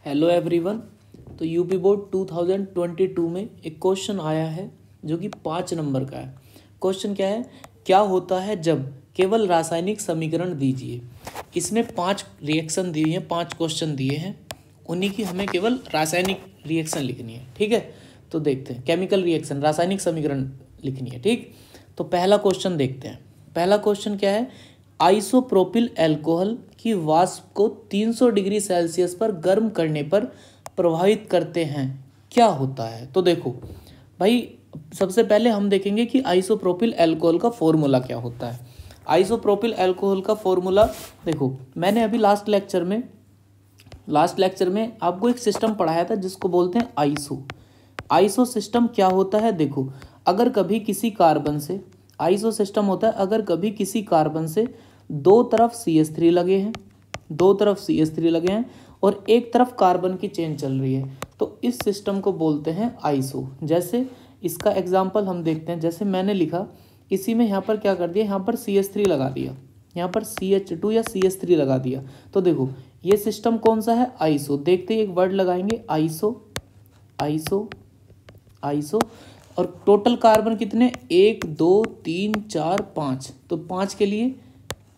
Hello everyone. तो UP board 2022 में एक क्वेश्चन आया है जो कि 5 नंबर का है। क्वेश्चन क्या है, क्या होता है जब केवल रासायनिक समीकरण दीजिए। इसमें 5 रिएक्शन दिए हैं, 5 क्वेश्चन दिए हैं, उन्हीं की हमें केवल रासायनिक रिएक्शन लिखनी है। ठीक है, तो देखते हैं। केमिकल रिएक्शन, रासायनिक समीकरण लिखनी है। ठीक, तो पहला क्वेश्चन देखते हैं। पहला क्वेश्चन क्या है, आइसोप्रोपिल अल्कोहल की वाष्प को 300 डिग्री सेल्सियस पर गर्म करने पर प्रभावित करते हैं, क्या होता है। तो देखो भाई, सबसे पहले हम देखेंगे कि आइसोप्रोपिल अल्कोहल का फॉर्मूला क्या होता है। आइसोप्रोपिल अल्कोहल का फॉर्मूला देखो, मैंने अभी लास्ट लेक्चर में आपको एक सिस्टम पढ़ाया था जिसको बोलते हैं आइसो सिस्टम। क्या होता है देखो, अगर कभी किसी कार्बन से, आइसो सिस्टम होता है अगर कभी किसी कार्बन से दो तरफ CH3 लगे हैं और एक तरफ कार्बन की चेन चल रही है, तो इस सिस्टम को बोलते हैं आइसो। जैसे इसका एग्जांपल हम देखते हैं, जैसे मैंने लिखा, किसी में यहाँ पर क्या कर दिया, यहाँ पर CH3 लगा दिया, यहाँ पर CH2 या CH3 लगा दिया। तो देखो ये सिस्टम कौन सा है, आइसो। देखते ही एक वर्ड लगाएंगे, आइसो। और टोटल कार्बन कितने, 1 2 3 4 5। तो 5 के लिए,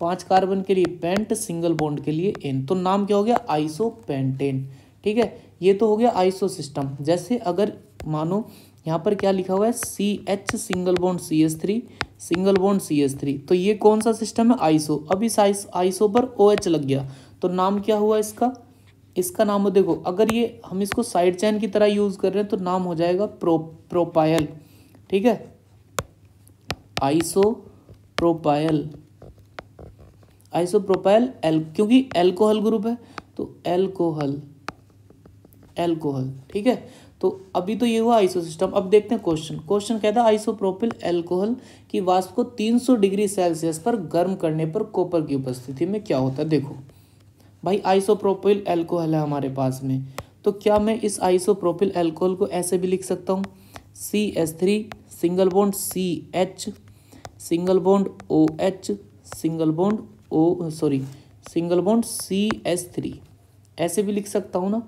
5 कार्बन के लिए पेंट, सिंगल बॉन्ड के लिए N, तो नाम क्या हो गया, आइसोपेंटेन। ठीक है, ये तो हो गया आइसो सिस्टम। जैसे अगर मानो यहाँ पर क्या लिखा हुआ है, CH single bond CH3 single bond CH3, तो ये कौन सा सिस्टम है, आइसो। अब इस आइसो पर OH लग गया, तो नाम क्या हुआ इसका नाम हो, देखो अगर ये हम इसको साइड चेन की तरह यूज कर रहे हैं तो नाम हो जाएगा प्रोपायल। ठीक है, आइसोप्रोपायल क्योंकि एल्कोहल ग्रुप है, तो एल्कोहल। ठीक है, तो अभी तो ये हुआ आइसो सिस्टम। अब देखते हैं क्वेश्चन कहता है आइसोप्रोपिल अल्कोहल की वाष्प को 300 डिग्री सेल्सियस पर गर्म करने पर कॉपर की उपस्थिति में क्या होता है। देखो भाई, आइसोप्रोपिल अल्कोहल है हमारे पास में, तो क्या मैं इस आइसोप्रोपिल अल्कोहल को ऐसे भी लिख सकता हूँ, CH3 single bond CH single bond OH single bond CH3, ऐसे भी लिख सकता हूँ ना।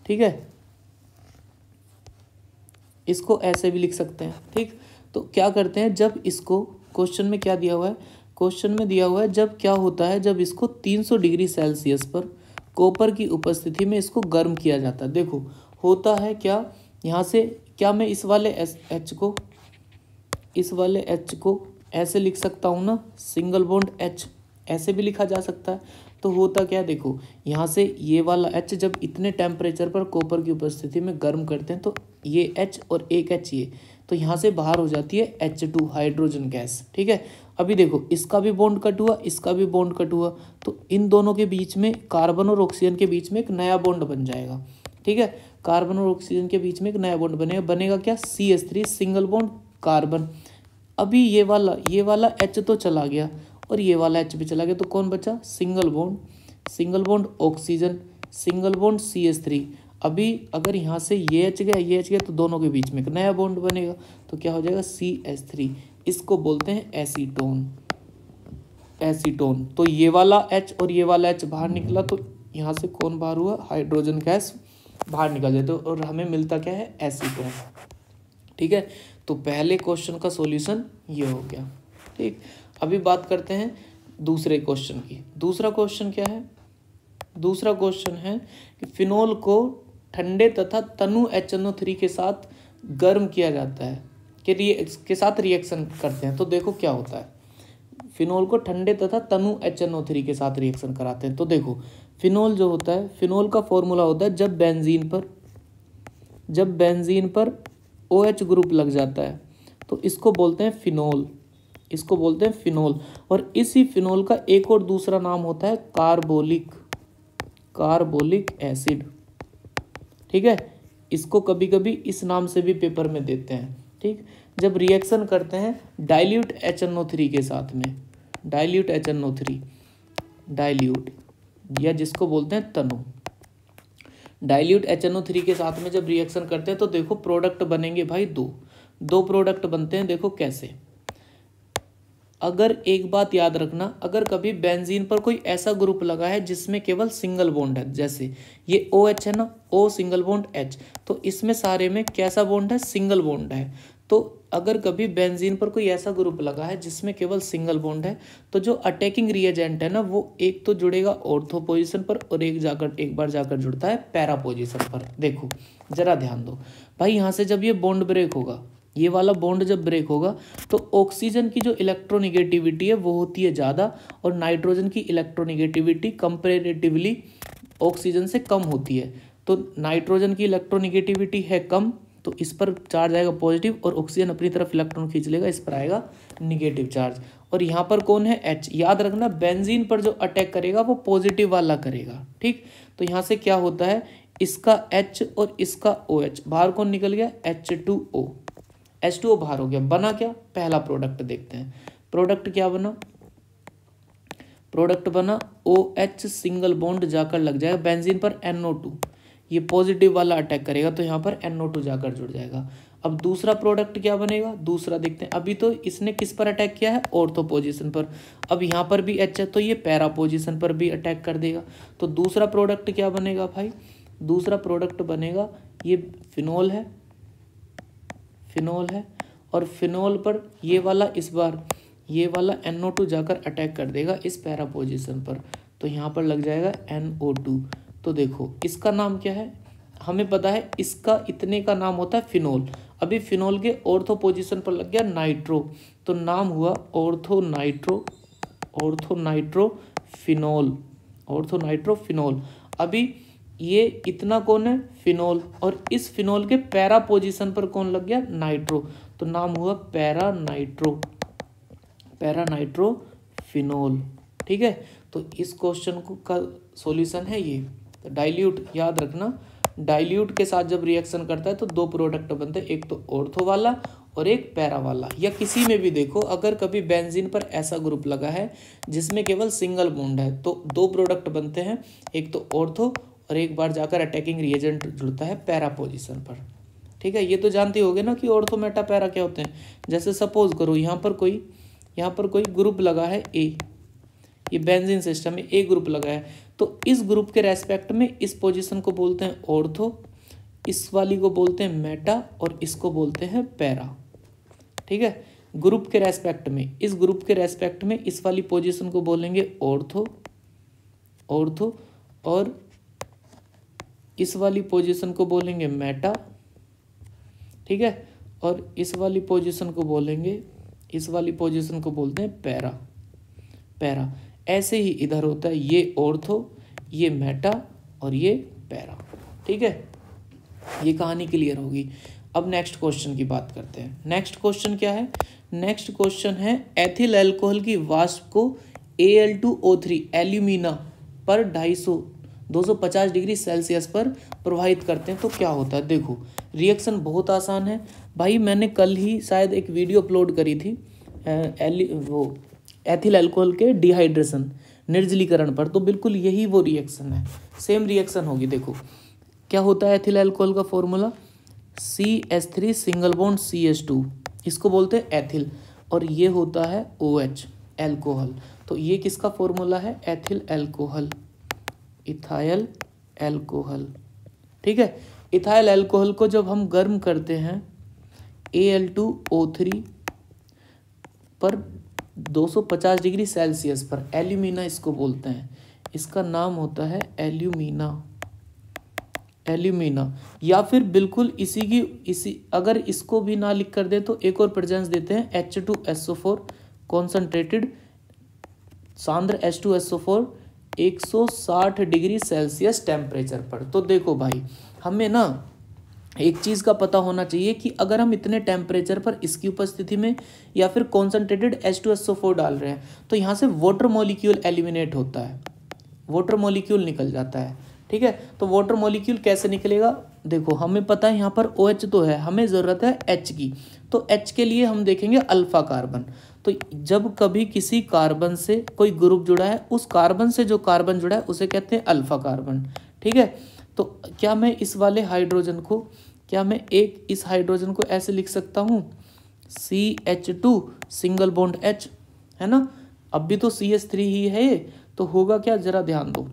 ठीक है, इसको ऐसे भी लिख सकते हैं। ठीक, तो क्या करते हैं, जब इसको क्वेश्चन में क्या दिया हुआ है, जब क्या होता है, जब इसको 300 डिग्री सेल्सियस पर कॉपर की उपस्थिति में इसको गर्म किया जाता है। देखो होता है क्या, यहाँ से क्या मैं इस वाले H को ऐसे लिख सकता हूँ ना, सिंगल बॉन्ड H, ऐसे भी लिखा जा सकता है। तो होता क्या, देखो यहाँ से ये वाला H जब इतने टेम्परेचर पर कॉपर की उपस्थिति में गर्म करते हैं, तो ये H और एक H ये, तो यहाँ से बाहर हो जाती है H2 हाइड्रोजन गैस। ठीक है, अभी देखो इसका भी बॉन्ड कट हुआ, इसका भी बॉन्ड कट हुआ, तो इन दोनों के बीच में, कार्बन और ऑक्सीजन के बीच में एक नया बॉन्ड बन जाएगा। ठीक है, कार्बन और ऑक्सीजन के बीच में एक नया बॉन्ड बनेगा क्या, CH3 सिंगल बॉन्ड कार्बन। अभी ये वाला H तो चला गया और ये वाला H भी चला गया, तो कौन बचा, single bond oxygen single bond CH3। अभी अगर यहाँ से ये H गया तो दोनों के बीच में एक नया बॉन्ड बनेगा, तो क्या हो जाएगा, CH3। इसको बोलते हैं एसीटोन। तो ये वाला H और ये वाला H बाहर निकला, तो यहाँ से कौन बाहर हुआ, हाइड्रोजन गैस बाहर निकल जाते, और हमें मिलता क्या है, एसीटोन। ठीक है, तो पहले क्वेश्चन का सॉल्यूशन ये हो गया। ठीक, अभी बात करते हैं दूसरे क्वेश्चन की। दूसरा क्वेश्चन क्या है, दूसरा क्वेश्चन है कि फिनोल को ठंडे तथा तनु HNO3 के साथ गर्म किया जाता है, के साथ रिएक्शन करते हैं, तो देखो क्या होता है। फिनोल को ठंडे तथा तनु HNO3 के साथ रिएक्शन कराते हैं, तो देखो फिनोल जो होता है, फिनोल का फॉर्मूला होता है, जब बेंजीन पर OH ग्रुप लग जाता है तो इसको बोलते हैं फिनोल। और इसी फिनोल का एक और दूसरा नाम होता है कार्बोलिक एसिड। ठीक है, इसको कभी कभी इस नाम से भी पेपर में देते हैं। ठीक, जब रिएक्शन करते हैं डाइल्यूट HNO3 के साथ में, डाइल्यूट या जिसको बोलते हैं तनु, डाइल्यूट HNO3 के साथ में जब रिएक्शन करते हैं तो देखो प्रोडक्ट बनेंगे भाई, दो प्रोडक्ट बनते हैं। देखो कैसे, अगर एक बात याद रखना, अगर कभी बेंजीन पर कोई ऐसा ग्रुप लगा है जिसमें केवल सिंगल बॉन्ड है, जैसे ये OH है ना, O सिंगल बॉन्ड H, तो इसमें सारे में कैसा बॉन्ड है, सिंगल बॉन्ड है। तो अगर कभी बेंजीन पर कोई ऐसा ग्रुप लगा है जिसमें केवल सिंगल बॉन्ड है, तो जो अटैकिंग रिएजेंट है ना, वो एक तो जुड़ेगा ऑर्थो पोजीशन पर और एक बार जाकर जुड़ता है पैरा पोजीशन पर। देखो जरा ध्यान दो भाई, यहाँ से जब ये बॉन्ड ब्रेक होगा, ये वाला बॉन्ड जब ब्रेक होगा, तो ऑक्सीजन की जो इलेक्ट्रोनिगेटिविटी है वो होती है ज़्यादा, और नाइट्रोजन की इलेक्ट्रोनिगेटिविटी कंपेरेटिवली ऑक्सीजन से कम होती है। तो नाइट्रोजन की इलेक्ट्रोनिगेटिविटी है कम, तो इस पर चार्ज आएगा पॉजिटिव, और ऑक्सीजन अपनी तरफ इलेक्ट्रॉन खींच लेगा, इस पर आएगा निगेटिव चार्ज। और यहाँ पर कौन है, H। याद रखना बेंजीन पर जो अटैक करेगा वो पॉजिटिव वाला करेगा, ठीक। तो यहाँ से क्या होता है, इसका H और इसका OH, बाहर कौन निकल गया, H2O। H2O बाहर हो गया, बना क्या, पहला प्रोडक्ट देखते हैं। प्रोडक्ट क्या बना, प्रोडक्ट बना OH सिंगल बॉन्ड जाकर लग जाएगा बेंजीन पर NO2, ये पॉजिटिव वाला अटैक करेगा तो यहाँ पर NO2 जाकर जुड़ जाएगा। अब दूसरा प्रोडक्ट क्या बनेगा, दूसरा देखते हैं। अभी तो इसने किस पर अटैक किया है, ऑर्थो पोजीशन पर। अब यहाँ पर भी H है तो ये पैरा पोजीशन पर भी अटैक कर देगा। तो दूसरा प्रोडक्ट क्या बनेगा भाई, दूसरा प्रोडक्ट बनेगा ये फिनोल है, फिनोल है, और फिनोल पर ये वाला इस बार ये वाला NO2 जाकर अटैक कर देगा इस पैरा पोजीशन पर, तो यहाँ पर लग जाएगा NO2। तो देखो इसका नाम क्या है, हमें पता है इसका इतने का नाम होता है फिनोल। अभी फिनोल के ऑर्थो पोजीशन पर लग गया नाइट्रो, तो नाम हुआ ortho nitro, ortho nitro phenol, ortho nitro phenol. अभी ये इतना कौन है, फिनोल, और इस फिनोल के पैरा पोजीशन पर कौन लग गया, नाइट्रो, तो नाम हुआ para nitro, para nitro phenol, ठीक है। तो इस क्वेश्चन को का सॉल्यूशन है ये। तो डाइल्यूट याद रखना, डाइल्यूट के साथ जब रिएक्शन करता है तो दो प्रोडक्ट बनते हैं, एक तो ऑर्थो वाला और एक पैरा वाला। या किसी में भी देखो, अगर कभी बेंजीन पर ऐसा ग्रुप लगा है जिसमें केवल सिंगल बॉन्ड है, तो दो प्रोडक्ट बनते हैं, एक तो ऑर्थो और एक बार जाकर अटैकिंग रिएजेंट जुड़ता है पैरा पोजीशन पर, ठीक है। ये तो जानते होगे ना कि ऑर्थो मेटा पैरा क्या होते हैं। जैसे सपोज करो यहाँ पर कोई ग्रुप लगा है ए, ये बेंजीन सिस्टम में ए ग्रुप लगा है, तो इस ग्रुप के रेस्पेक्ट में इस पोजीशन को बोलते हैं ऑर्थो, इस वाली को बोलते हैं मेटा, और इसको बोलते हैं पैरा, ठीक है। ग्रुप के रेस्पेक्ट में, इस ग्रुप के रेस्पेक्ट में इस वाली पोजीशन को बोलेंगे ऑर्थो, ऑर्थो, और इस वाली पोजीशन को बोलेंगे मेटा, ठीक है। और इस वाली पोजीशन को बोलेंगे, इस वाली पोजीशन को बोलते हैं पैरा, पैरा। ऐसे ही इधर होता है, ये ऑर्थो, ये मेटा और ये पैरा, ठीक है। ये कहानी क्लियर होगी। अब नेक्स्ट क्वेश्चन की बात करते हैं। नेक्स्ट क्वेश्चन क्या है, नेक्स्ट क्वेश्चन है एथिल अल्कोहल की वाष्प को Al2O3 एल्यूमिना पर 250 डिग्री सेल्सियस पर प्रवाहित करते हैं तो क्या होता है। देखो रिएक्शन बहुत आसान है भाई, मैंने कल ही शायद एक वीडियो अपलोड करी थी वो एथिल अल्कोहल के डिहाइड्रेशन, निर्जलीकरण पर, तो बिल्कुल यही वो रिएक्शन है, सेम रिएक्शन होगी। देखो क्या होता है एथिल अल्कोहल का formula, CH3 single bond CH2, इसको बोलते हैं एथिल, और ये होता है OH अल्कोहल। तो ये किसका फॉर्मूला है, एथिल अल्कोहल, इथाइल अल्कोहल, ठीक है। इथाइल अल्कोहल को जब हम गर्म करते हैं Al2O3 पर 250 डिग्री सेल्सियस पर, एल्यूमिना इसको बोलते हैं, इसका नाम होता है एल्यूमिना, एल्यूमिना। या फिर बिल्कुल इसी अगर इसको भी ना लिख कर दे तो एक और प्रेजेंस देते हैं H2SO4 कॉन्सेंट्रेटेड, सांद्र H2SO4 160 डिग्री सेल्सियस टेम्परेचर पर। तो देखो भाई, हमें ना एक चीज़ का पता होना चाहिए कि अगर हम इतने टेम्परेचर पर इसकी उपस्थिति में या फिर कॉन्सेंट्रेटेड H2SO4 डाल रहे हैं तो यहाँ से वाटर मॉलिक्यूल एलिमिनेट होता है, वाटर मॉलिक्यूल निकल जाता है, ठीक है। तो वाटर मॉलिक्यूल कैसे निकलेगा, देखो हमें पता है यहाँ पर OH तो है, हमें ज़रूरत है H की, तो H के लिए हम देखेंगे अल्फा कार्बन। तो जब कभी किसी कार्बन से कोई ग्रुप जुड़ा है, उस कार्बन से जो कार्बन जुड़ा है उसे कहते हैं अल्फा कार्बन, ठीक है। तो क्या मैं इस वाले हाइड्रोजन को, क्या मैं इस हाइड्रोजन को ऐसे लिख सकता हूँ CH2 सिंगल बॉन्ड H, है ना। अब भी तो CH3 ही है ये, तो होगा क्या, जरा ध्यान दो।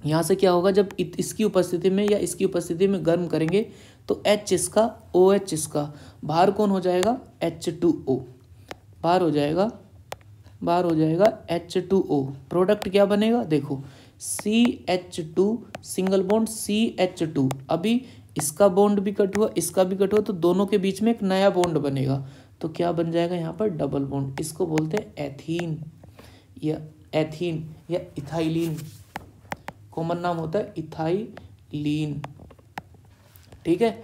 यहाँ से क्या होगा, जब इसकी उपस्थिति में या इसकी उपस्थिति में गर्म करेंगे तो H इसका OH इसका, बाहर कौन हो जाएगा, H2O, बाहर हो जाएगा H2O। प्रोडक्ट क्या बनेगा, देखो CH2 सिंगल बॉन्ड CH2, अभी इसका बॉन्ड भी कट हुआ, इसका भी कट हुआ, तो दोनों के बीच में एक नया बॉन्ड बनेगा। तो क्या बन जाएगा यहाँ पर, डबल बॉन्ड। इसको बोलते हैं एथीन या इथाइलिन, कॉमन नाम होता है इथाइलिन। ठीक है,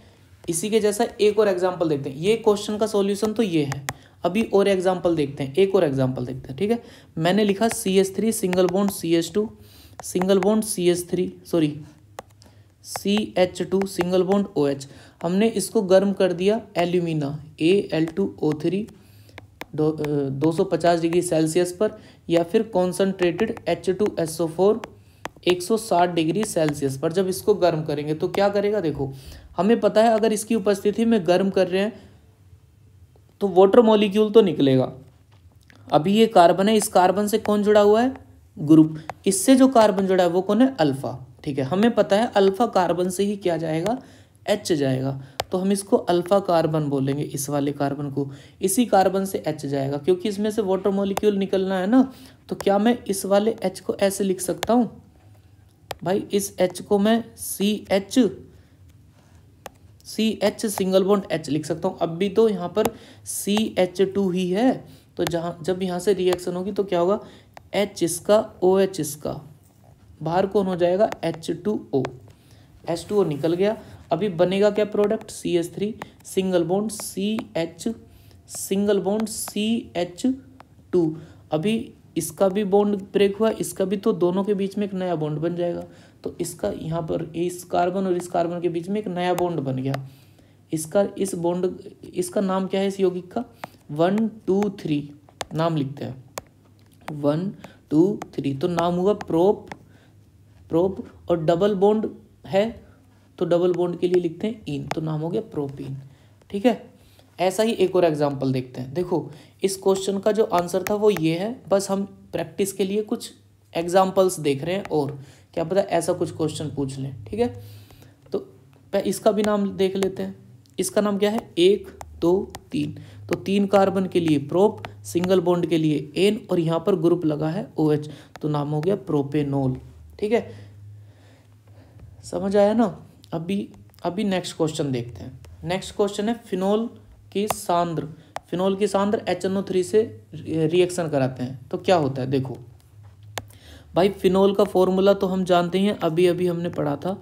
इसी के जैसा एक और एग्जांपल देखते हैं। ये क्वेश्चन का सॉल्यूशन तो ये है, अभी और एग्जांपल देखते हैं, एक और एग्जांपल देखते हैं। ठीक है, मैंने लिखा CH3 single bond CH2 single bond CH2 single bond OH। हमने इसको गर्म कर दिया एल्यूमिना Al2O3 250 डिग्री सेल्सियस पर, या फिर कॉन्सनट्रेटेड H2SO4 160 डिग्री सेल्सियस पर। जब इसको गर्म करेंगे तो क्या करेगा, देखो हमें पता है अगर इसकी उपस्थिति में गर्म कर रहे हैं तो वाटर मॉलिक्यूल तो निकलेगा। अभी ये कार्बन है, इस कार्बन से कौन जुड़ा हुआ है, ग्रुप, इससे जो कार्बन जुड़ा है वो कौन है, अल्फा। ठीक है, हमें पता है अल्फा कार्बन से ही क्या जाएगा, H जाएगा, तो हम इसको अल्फा कार्बन बोलेंगे, इस वाले कार्बन को। इसी कार्बन से H जाएगा क्योंकि इसमें से वाटर मॉलिक्यूल निकलना है ना। तो क्या मैं इस वाले H को ऐसे लिख सकता हूँ भाई, इस H को मैं CH सिंगल बॉन्ड H लिख सकता हूँ। अब भी तो यहाँ पर CH2 ही है, तो जब यहाँ से रिएक्शन होगी तो क्या होगा, H इसका OH इसका, बाहर कौन हो जाएगा, H2O निकल गया। अभी बनेगा क्या product, CH3 single bond CH2। अभी इसका भी बॉन्ड ब्रेक हुआ, इसका भी, तो दोनों के बीच में एक नया बॉन्ड बन जाएगा। तो इसका यहाँ पर इस कार्बन और इस कार्बन के बीच में एक नया बॉन्ड बन गया। इसका नाम क्या है, इस यौगिक का 1 2 3 नाम लिखते हैं, 1 2 3, तो नाम हुआ प्रोप। और डबल बॉन्ड है तो डबल बॉन्ड के लिए लिखते हैं इन, तो नाम हो गया प्रोपीन। ठीक है, ऐसा ही एक और एग्जांपल देखते हैं। देखो इस क्वेश्चन का जो आंसर था वो ये है, बस हम प्रैक्टिस के लिए कुछ एग्जांपल्स देख रहे हैं, और क्या पता ऐसा कुछ क्वेश्चन पूछ लें। ठीक है, तो इसका भी नाम देख लेते हैं। इसका नाम क्या है, 1 2 3, तो 3 कार्बन के लिए प्रोप, सिंगल बॉन्ड के लिए एन, और यहाँ पर ग्रुप लगा है OH, तो नाम हो गया प्रोपेनोल। ठीक है, समझ आया ना। अभी नेक्स्ट क्वेश्चन देखते हैं। नेक्स्ट क्वेश्चन है फिनोल की सांद्र HNO3 से रिएक्शन कराते हैं तो क्या होता है। देखो भाई, फिनोल का फॉर्मूला तो हम जानते हैं, अभी हमने पढ़ा था।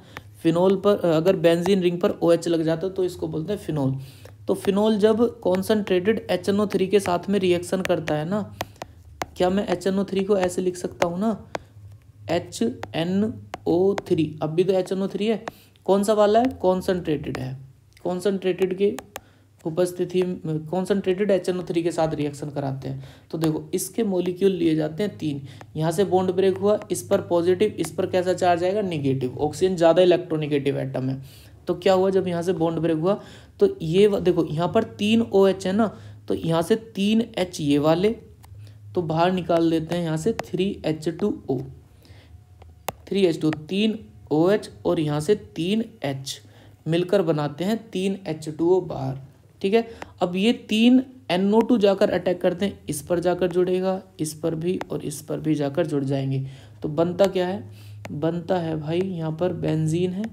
फिनोल पर अगर बेंजीन रिंग पर OH लग जाता है तो इसको बोलते हैं फिनोल। तो फिनोल जब कॉन्सनट्रेटेड HNO3 के साथ में रिएक्शन करता है ना, क्या मैं HNO3 को ऐसे लिख सकता हूँ ना, HNO3। अब भी तो HNO3 है, कौन सा वाला है, कॉन्सनट्रेटेड है। कॉन्सनट्रेटेड के उपस्थिति में कॉन्सनट्रेटेड HNO3 के साथ रिएक्शन कराते हैं। तो देखो इसके मॉलिक्यूल लिए जाते हैं 3, यहाँ से बॉन्ड ब्रेक हुआ, इस पर पॉजिटिव, इस पर कैसा चार्ज आएगा, निगेटिव। ऑक्सीजन ज़्यादा इलेक्ट्रोनिगेटिव एटम है, तो क्या हुआ जब यहाँ से बॉन्ड ब्रेक हुआ तो ये देखो यहाँ पर 3 OH है ना, तो यहाँ से 3 H ये वाले, तो बाहर निकाल देते हैं यहाँ से 3H2O, 3 OH और यहाँ से 3 H मिलकर बनाते हैं 3 H2O बाहर। ठीक है, अब ये 3 NO2 जाकर अटैक करते हैं, इस पर जाकर जुड़ेगा, इस पर भी और इस पर भी जाकर जुड़ जाएंगे। तो बनता क्या है, बनता है भाई यहाँ पर बेंजीन है,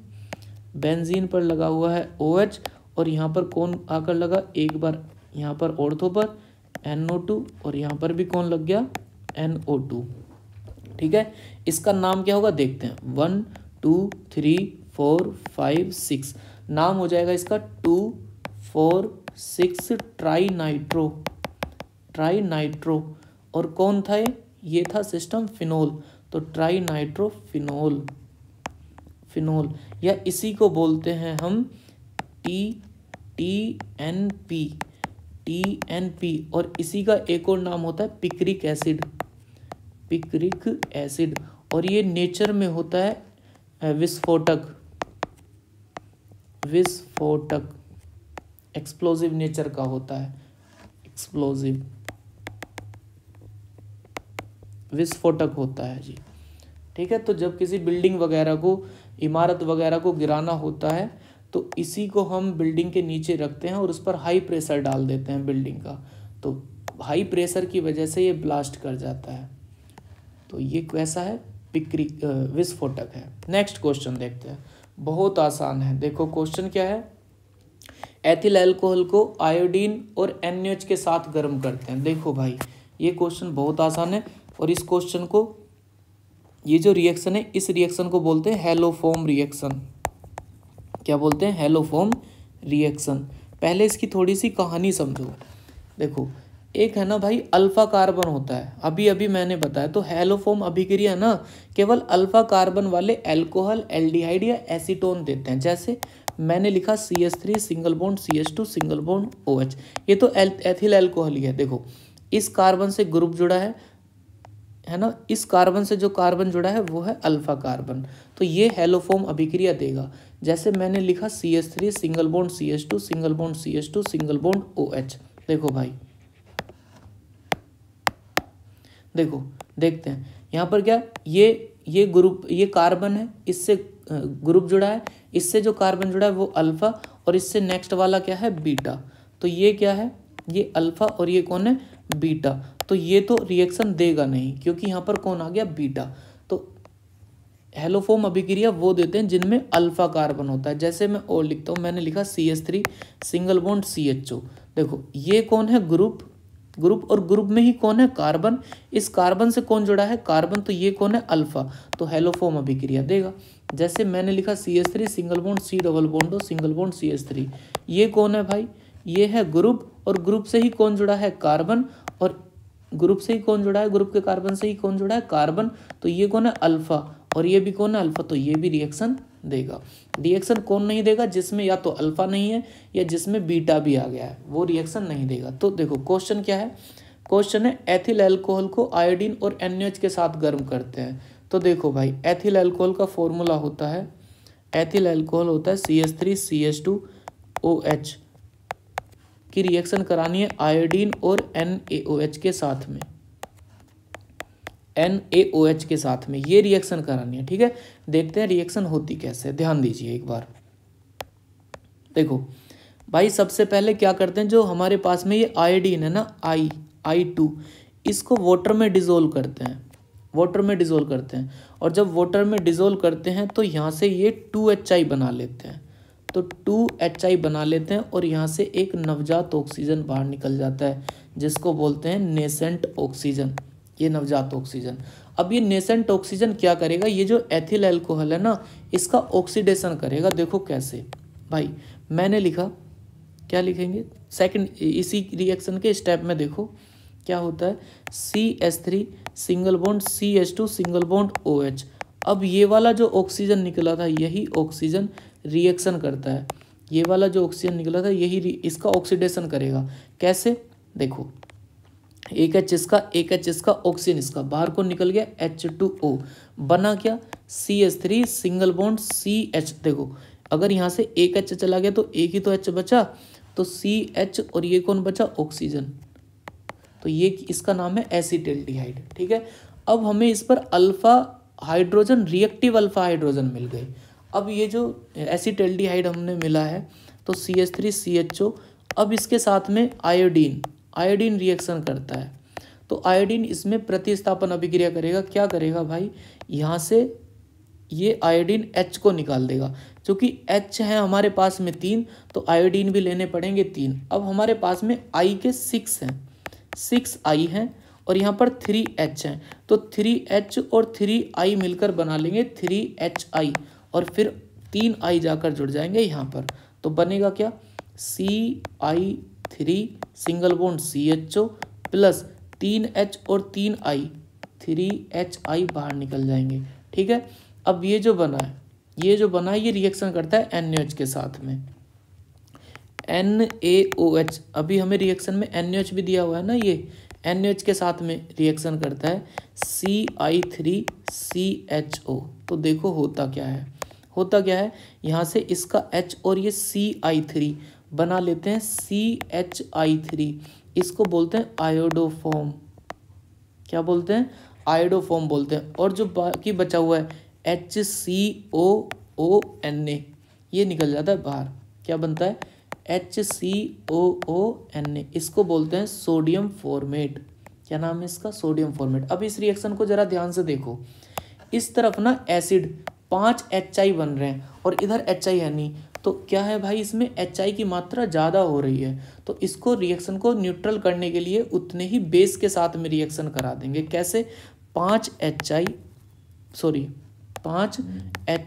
बेंजीन पर लगा हुआ है OH, और यहाँ पर कौन आकर लगा, एक बार यहाँ पर ऑर्थो पर NO2, और यहाँ पर भी कौन लग गया, NO2। ठीक है, इसका नाम क्या होगा देखते हैं, 1 2 3 4 5 6, नाम हो जाएगा इसका 2 4 6 ट्राई नाइट्रो। और कौन था ये था सिस्टम फिनोल, तो ट्राई नाइट्रो फिनोल, या इसी को बोलते हैं हम TNP। और इसी का एक और नाम होता है पिक्रिक एसिड, और ये नेचर में होता है विस्फोटक, एक्सप्लोजिव नेचर का होता है, एक्सप्लोजिव। विस्फोटक होता है जी। ठीक है, तो जब किसी बिल्डिंग वगैरह को, इमारत वगैरह को गिराना होता है तो इसी को हम बिल्डिंग के नीचे रखते हैं और उस पर हाई प्रेशर डाल देते हैं बिल्डिंग का, तो हाई प्रेशर की वजह से ये ब्लास्ट कर जाता है। तो ये कैसा है, विस्फोटक है। नेक्स्ट क्वेश्चन देखते हैं, बहुत आसान है। देखो क्वेश्चन क्या है, एथिल अल्कोहल को आयोडीन और NaOH के साथ गर्म करते हैं। देखो भाई ये क्वेश्चन बहुत आसान है और इस क्वेश्चन को, ये जो रिएक्शन है इस रिएक्शन को बोलते हैं हेलोफोम रिएक्शन। क्या बोलते हैं, हेलोफोम रिएक्शन। पहले इसकी थोड़ी सी कहानी समझो। देखो एक है ना भाई अल्फा कार्बन होता है, अभी अभी मैंने बताया, तो हेलोफोम अभिक्रिया ना केवल अल्फा कार्बन वाले अल्कोहल, एल्डिहाइड या एसीटोन देते हैं। जैसे मैंने लिखा CH3 single bond CH2 single bond OH, ये तो एथिल अल्कोहल ही है। देखो इस कार्बन से ग्रुप जुड़ा है ना, इस कार्बन से जो कार्बन जुड़ा है वो है अल्फा कार्बन, तो ये हेलोफोम अभिक्रिया देगा। जैसे मैंने लिखा CH3 single bond CH2 single bond CH2 single bond OH। देखो भाई, देखो देखते हैं यहाँ पर क्या, ये ग्रुप, ये कार्बन है, इससे ग्रुप जुड़ा है, इससे जो कार्बन जुड़ा है वो अल्फा और इससे नेक्स्ट वाला क्या है, बीटा। तो ये क्या है, ये अल्फा और ये कौन है, बीटा। तो ये तो रिएक्शन देगा नहीं क्योंकि यहाँ पर कौन आ गया, बीटा। तो हेलोफोम अभिक्रिया वो देते हैं जिनमें अल्फा कार्बन होता है। जैसे मैं और लिखता हूँ, मैंने लिखा CH3 सिंगल बॉन्ड CHO। देखो ये कौन है, ग्रुप और ग्रुप में ही कौन है, कार्बन। इस कार्बन से कौन जुड़ा है, कार्बन, तो ये कौन है, अल्फा, तो हेलोफोम अभिक्रिया देगा। जैसे मैंने लिखा CH3 single bond C double bond single bond CH3, ये कौन है भाई, ये है ग्रुप और ग्रुप से ही कौन जुड़ा है, कार्बन, और ग्रुप से ही कौन जुड़ा है, ग्रुप के कार्बन से ही कौन जुड़ा है, कार्बन, तो ये कौन है, अल्फा, और ये भी कौन है, अल्फा, तो ये भी रिएक्शन देगा। रिएक्शन कौन नहीं देगा, जिसमें या तो अल्फा नहीं है या जिसमें बीटा भी आ गया है, वो रिएक्शन नहीं देगा। तो देखो क्वेश्चन क्या है, क्वेश्चन है एथिल अल्कोहल को आयोडीन और NaOH के साथ गर्म करते हैं। तो देखो भाई एथिल अल्कोहल का फॉर्मूला होता है, एथिल अल्कोहल होता है CH3 CH2 OH की रिएक्शन करानी है आयोडीन और NaOH के साथ में, NaOH के साथ में ये रिएक्शन करानी है। ठीक है, देखते हैं रिएक्शन होती कैसे, ध्यान दीजिए एक बार। देखो भाई सबसे पहले क्या करते हैं, जो हमारे पास में ये आयोडीन है ना, I2, इसको वाटर में डिजोल्व करते हैं, वाटर में डिजोल्व करते हैं। और जब वाटर में डिजोल्व करते हैं तो यहाँ से ये 2HI बना लेते हैं, तो 2HI बना लेते हैं और यहाँ से एक नवजात ऑक्सीजन बाहर निकल जाता है जिसको बोलते हैं नेसेंट ऑक्सीजन, ये नवजात ऑक्सीजन। अब ये नेसेंट ऑक्सीजन क्या करेगा, ये जो एथिल अल्कोहल है ना इसका ऑक्सीडेशन करेगा। देखो कैसे भाई, मैंने लिखा, क्या लिखेंगे, सेकंड इसी रिएक्शन के स्टेप में देखो क्या होता है, CH3 single bond CH2 single bond OH। अब ये वाला जो ऑक्सीजन निकला था यही ऑक्सीजन रिएक्शन करता है, ये वाला जो ऑक्सीजन निकला था यही इसका ऑक्सीडेशन करेगा। कैसे, देखो एक H इसका ऑक्सीजन इसका, बाहर को निकल गया H2O, बना क्या, CH3 सिंगल बॉन्ड CH। देखो अगर यहाँ से एक H चला गया तो एक ही तो H बचा, तो CH और ये कौन बचा, ऑक्सीजन, तो ये इसका नाम है एसिटाल्डिहाइड। ठीक है, अब हमें इस पर alpha hydrogen, reactive alpha hydrogen मिल गए। अब ये जो एसिटाल्डिहाइड हमने मिला है तो CH3 CHO, अब इसके साथ में आयोडीन रिएक्शन करता है, तो आयोडीन इसमें प्रतिस्थापन अभिक्रिया करेगा। क्या करेगा भाई, यहाँ से ये आयोडीन H को निकाल देगा, क्योंकि H है हमारे पास में 3, तो आयोडीन भी लेने पड़ेंगे 3। अब हमारे पास में I के 6 हैं, 6 I हैं और यहाँ पर 3H हैं, तो 3H और 3I मिलकर बना लेंगे 3HI और फिर 3I जाकर जुड़ जाएंगे यहाँ पर, तो बनेगा क्या, CI3 single bond CHO plus 3H और 3I, 3HI बाहर निकल जाएंगे। ठीक है, अब ये जो बना है ये रिएक्शन करता है NaOH के साथ में, NaOH। अभी हमें रिएक्शन में NaOH भी दिया हुआ है ना, ये NaOH के साथ में रिएक्शन करता है CI3CHO। तो देखो होता क्या है, यहाँ से इसका H और ये CI3 बना लेते हैं CHI3, इसको बोलते हैं आयोडोफॉर्म। क्या बोलते हैं, आयोडोफॉर्म बोलते हैं। और जो बाकी बचा हुआ है HCOONA, ये निकल जाता है बाहर। क्या बनता है? HCOONA, इसको बोलते हैं सोडियम फॉर्मेट। क्या नाम है इसका? Sodium format. अब इस रिएक्शन को जरा ध्यान से देखो, इस तरफ ना एसिड 5 HI बन रहे हैं और इधर HI है नहीं, तो क्या है भाई, इसमें HI की मात्रा ज़्यादा हो रही है। तो इसको रिएक्शन को न्यूट्रल करने के लिए उतने ही बेस के साथ में रिएक्शन करा देंगे। कैसे? 5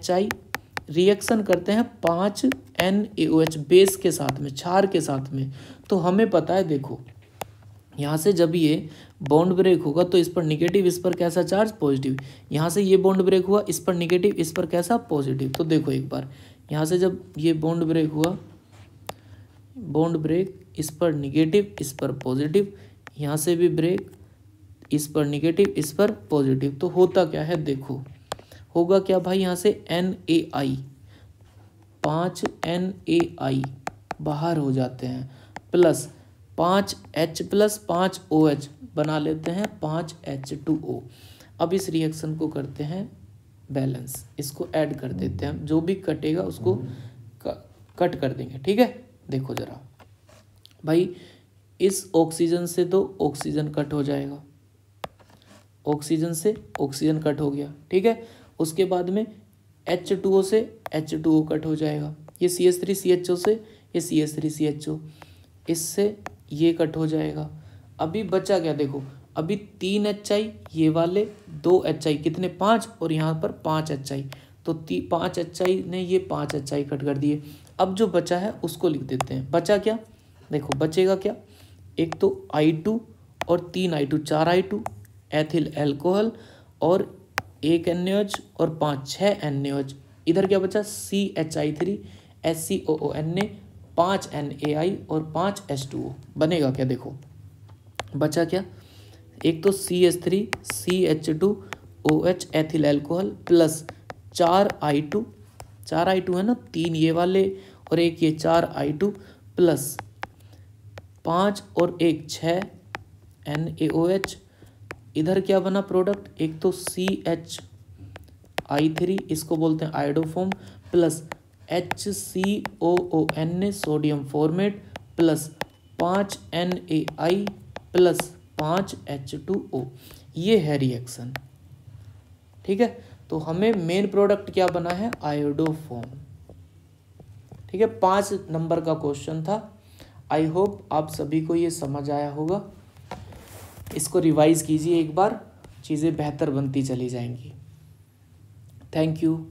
HI रिएक्शन करते हैं 5 NaOH बेस के साथ में, क्षार के साथ में। तो हमें पता है, देखो यहाँ से जब ये बॉन्ड ब्रेक होगा तो इस पर निगेटिव, इस पर कैसा चार्ज? पॉजिटिव। यहाँ से ये बॉन्ड ब्रेक हुआ, इस पर निगेटिव, इस पर कैसा? पॉजिटिव। तो देखो एक बार, यहाँ से जब ये बॉन्ड ब्रेक हुआ, बॉन्ड ब्रेक, इस पर निगेटिव, इस पर पॉजिटिव, यहाँ से भी ब्रेक, इस पर निगेटिव, इस पर पॉजिटिव। तो होता क्या है, देखो होगा क्या भाई, यहाँ से NaI 5 NaI बाहर हो जाते हैं, प्लस 5H प्लस 5OH बना लेते हैं 5H2O। अब इस रिएक्शन को करते हैं बैलेंस, इसको ऐड कर देते हैं, जो भी कटेगा उसको कट कर देंगे। ठीक है, देखो जरा भाई, इस ऑक्सीजन से तो ऑक्सीजन कट हो जाएगा, ऑक्सीजन से ऑक्सीजन कट हो गया। ठीक है, उसके बाद में H2O से H2O कट हो जाएगा, ये CH3CHO से ये CH3CHO, इससे ये कट हो जाएगा। अभी बचा क्या, देखो अभी 3 HI, ये वाले 2 HI, कितने? 5, और यहाँ पर 5 HI, तो 5 HI ने ये 5 HI कट कर दिए। अब जो बचा है उसको लिख देते हैं। बचा क्या, देखो बचेगा क्या, एक तो I2 और 3 I2, 4 I2 एथिल एल्कोहल और 1 NaOH और 6 NaOH। इधर क्या बचा? CHI3 HCOONA 5 NaI और 5 H2O। बनेगा क्या, देखो बचा क्या, एक तो CH3 CH2OH ethyl alcohol plus 4 I2 है ना, 3 ये वाले और 1 ये, 4 I2 प्लस 5 और 1 6 NaOH। इधर क्या बना प्रोडक्ट, एक तो CHI3, इसको बोलते हैं iodoform, plus HCOONA sodium format, plus 5 NaI plus 5 H2O। ये है रिएक्शन। ठीक है, तो हमें मेन प्रोडक्ट क्या बना है? आयोडोफॉर्म। ठीक है, 5 नंबर का क्वेश्चन था। आई होप आप सभी को ये समझ आया होगा। इसको रिवाइज कीजिए एक बार, चीज़ें बेहतर बनती चली जाएंगी। Thank you.